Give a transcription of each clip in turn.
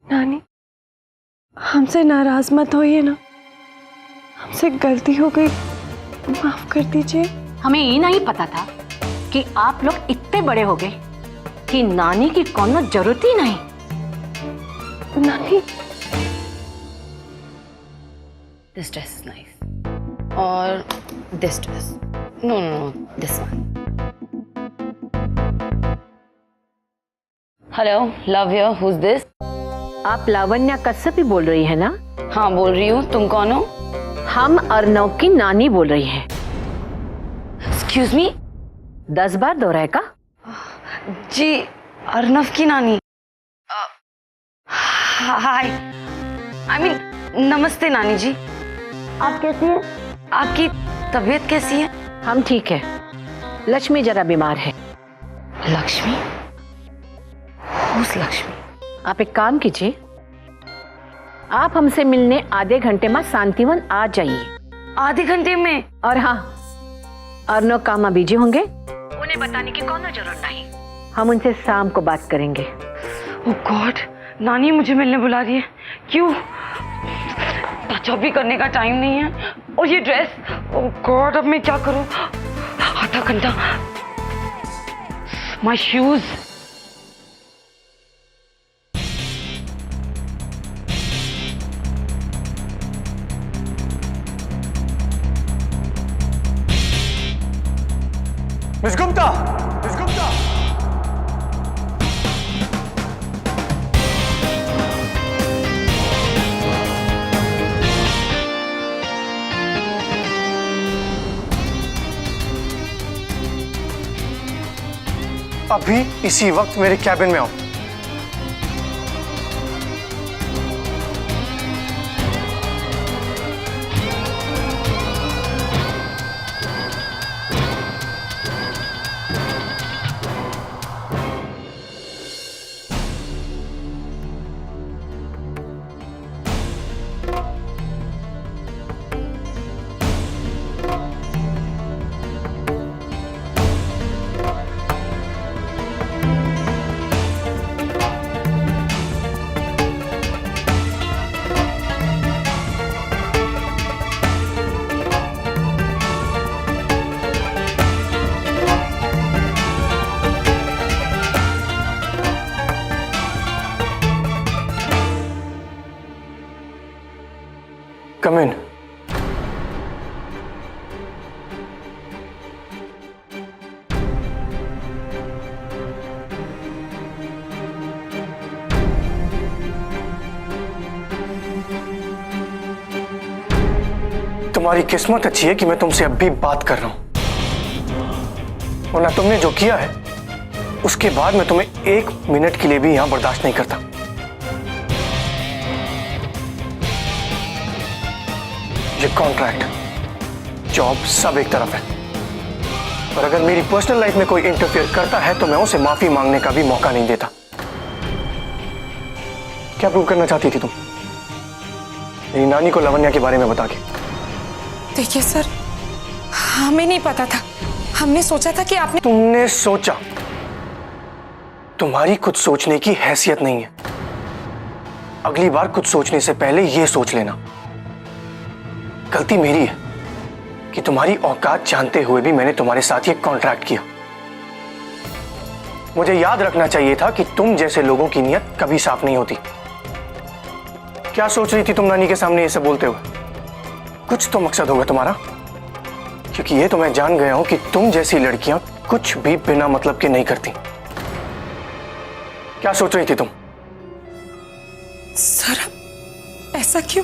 नानी, हमसे नाराज मत होइए ना, हमसे गलती हो गई, माफ कर दीजिए। हमें ये नहीं पता था कि आप लोग इतने बड़े हो गए कि नानी की कोनो जरूरत ही नहीं। नानी, दिस ड्रेस इज नाइस और this dress, no no no, this one. Hello, Luv here, who is this? आप लावण्या कश्यप ही बोल रही है ना? हाँ बोल रही हूँ, तुम कौन हो? हम अर्नव की नानी बोल रही हैं। एक्सक्यूज मी, 10 बार दोहराए का? जी, अर्नव की नानी। हाय, आई मीन नमस्ते नानी जी। आप कैसी हैं? आपकी तबीयत कैसी है? हम ठीक है, लक्ष्मी जरा बीमार है। लक्ष्मी? Who's लक्ष्मी? आप एक काम कीजिए, आप हमसे मिलने आधे घंटे में शांतिवन आ जाइए। आधे घंटे में? और हाँ, अर्नव कामा बिजी होंगे, उन्हें बताने की कोई जरूरत नहीं, हम उनसे शाम को बात करेंगे। ओह गॉड, नानी मुझे मिलने बुला रही है। क्यों? टचअप भी करने का टाइम नहीं है। और ये ड्रेस, ओह गॉड, अब मैं क्या करूं? आधा घंटा। My shoes. Miss Gupta, miss Gupta. अभी इसी वक्त मेरे कैबिन में आओ। Come in. तुम्हारी किस्मत अच्छी है कि मैं तुमसे अब भी बात कर रहा हूं, वरना तुमने जो किया है उसके बाद मैं तुम्हें 1 मिनट के लिए भी यहां बर्दाश्त नहीं करता। ये कॉन्ट्रैक्ट, जॉब सब एक तरफ है, और अगर मेरी पर्सनल लाइफ में कोई इंटरफेयर करता है तो मैं उसे माफी मांगने का भी मौका नहीं देता। क्या प्रूव करना चाहती थी तुम मेरी नानी को लावण्या के बारे में बता के? देखिए सर, हमें नहीं पता था, हमने सोचा था कि आपने। तुमने सोचा? तुम्हारी कुछ सोचने की हैसियत नहीं है। अगली बार कुछ सोचने से पहले यह सोच लेना। गलती मेरी है कि तुम्हारी औकात जानते हुए भी मैंने तुम्हारे साथ ये कॉन्ट्रैक्ट किया। मुझे याद रखना चाहिए था कि तुम जैसे लोगों की नीयत कभी साफ नहीं होती। क्या सोच रही थी तुम नानी के सामने ये सब बोलते हुए? कुछ तो मकसद होगा तुम्हारा, क्योंकि ये तो मैं जान गया हूं कि तुम जैसी लड़कियां कुछ भी बिना मतलब के नहीं करती। क्या सोच रही थी तुम? सर, ऐसा क्यों?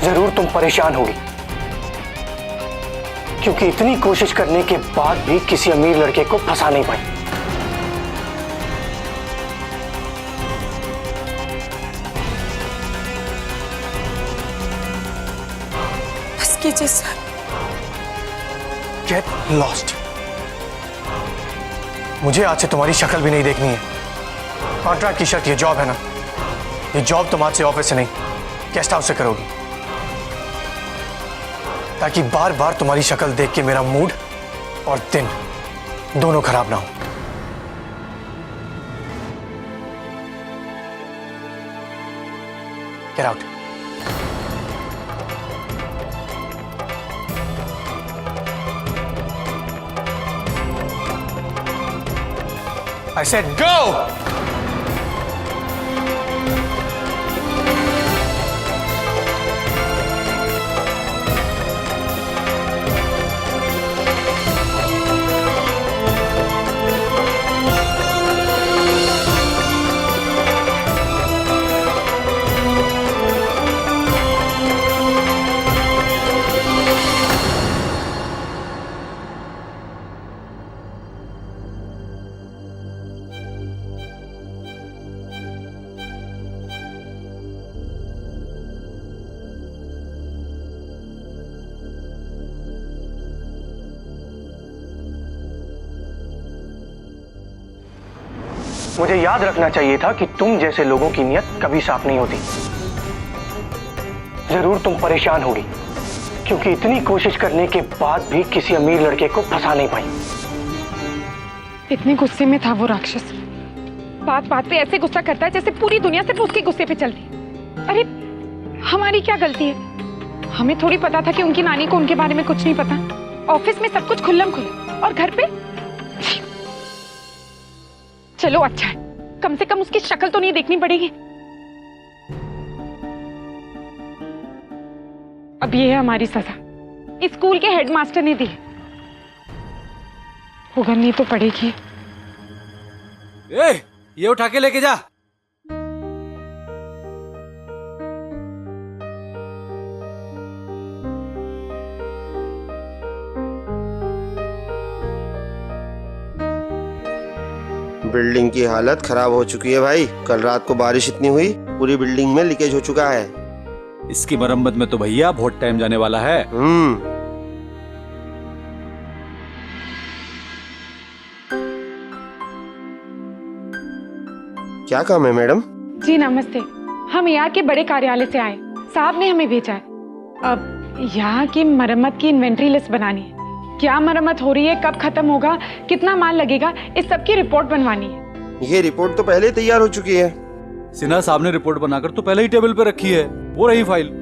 जरूर तुम परेशान होगी, क्योंकि इतनी कोशिश करने के बाद भी किसी अमीर लड़के को फंसा नहीं पाई। बस कीजिए सर। Get lost. मुझे आज से तुम्हारी शक्ल भी नहीं देखनी है। कॉन्ट्रैक्ट की शर्त ये जॉब है ना, ये जॉब तुम आज से ऑफिस से नहीं, गेस्ट हाउस से करोगी, ताकि बार बार तुम्हारी शक्ल देख के मेरा मूड और दिन दोनों खराब ना हो। Get out. I said go! मुझे याद रखना चाहिए था कि तुम जैसे लोगों की नीयत कभी साफ नहीं होती। जरूर तुम परेशान होगी, क्योंकि इतनी कोशिश करने के बाद भी किसी अमीर लड़के को फंसा नहीं पाई। इतने गुस्से में था वो राक्षस, बात बात पे ऐसे गुस्सा करता है जैसे पूरी दुनिया सिर्फ उसके गुस्से पे चलती। अरे हमारी क्या गलती है? हमें थोड़ी पता था कि उनकी नानी को उनके बारे में कुछ नहीं पता। ऑफिस में सब कुछ खुल्लम खुल्ला, और घर पे चलो अच्छा है, कम से कम उसकी शक्ल तो नहीं देखनी पड़ेगी। अब ये है हमारी सजा, इस स्कूल के हेडमास्टर ने दी, भुगतनी तो पड़ेगी। ये उठा के लेके जा। बिल्डिंग की हालत खराब हो चुकी है भाई। कल रात को बारिश इतनी हुई, पूरी बिल्डिंग में लीकेज हो चुका है। इसकी मरम्मत में तो भैया बहुत टाइम जाने वाला है। क्या काम है मैडम? जी नमस्ते, हम यहाँ के बड़े कार्यालय से आए, साहब ने हमें भेजा है। अब यहाँ की मरम्मत की इन्वेंट्री लिस्ट बनानी है, क्या मरम्मत हो रही है, कब खत्म होगा, कितना माल लगेगा, इस सब की रिपोर्ट बनवानी है। ये रिपोर्ट तो पहले तैयार हो चुकी है। सिन्हा साहब ने रिपोर्ट बनाकर तो पहले ही टेबल पे रखी है, वो रही फाइल।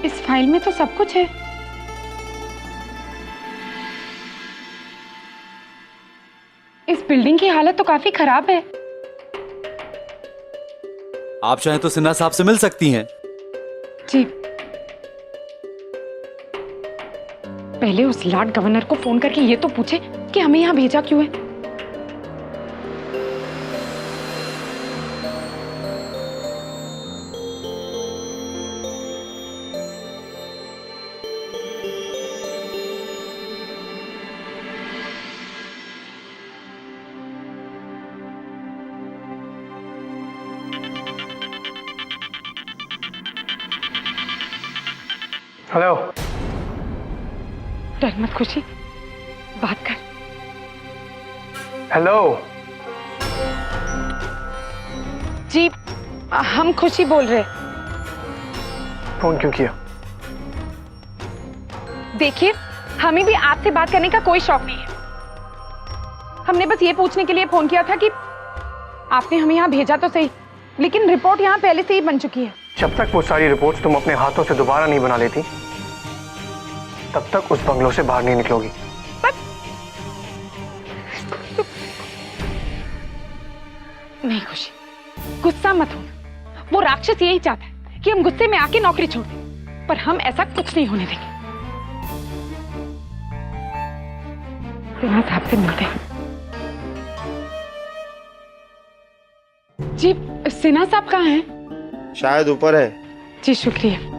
इस फाइल में तो सब कुछ है। इस बिल्डिंग की हालत तो काफी खराब है। आप चाहें तो सिन्हा साहब से मिल सकती हैं। जी, पहले उस लॉर्ड गवर्नर को फोन करके ये तो पूछे कि हमें यहाँ भेजा क्यों है। हेलो। डर मत खुशी, बात कर। हेलो। जी हम खुशी बोल रहे। फोन क्यों किया? देखिए, हमें भी आपसे बात करने का कोई शौक नहीं है। हमने बस ये पूछने के लिए फोन किया था कि आपने हमें यहाँ भेजा तो सही, लेकिन रिपोर्ट यहाँ पहले से ही बन चुकी है। जब तक वो सारी रिपोर्ट्स तुम अपने हाथों से दोबारा नहीं बना लेती, तब तक उस बंगलों से बाहर नहीं निकलोगी। नहीं खुशी, गुस्सा मत हो। वो राक्षस यही चाहता है कि हम गुस्से में आके नौकरी छोड़ दें, पर हम ऐसा कुछ नहीं होने देंगे। सिन्हा साहब से मिलते हैं। जी सिन्हा साहब कहाँ हैं? शायद ऊपर है। जी शुक्रिया।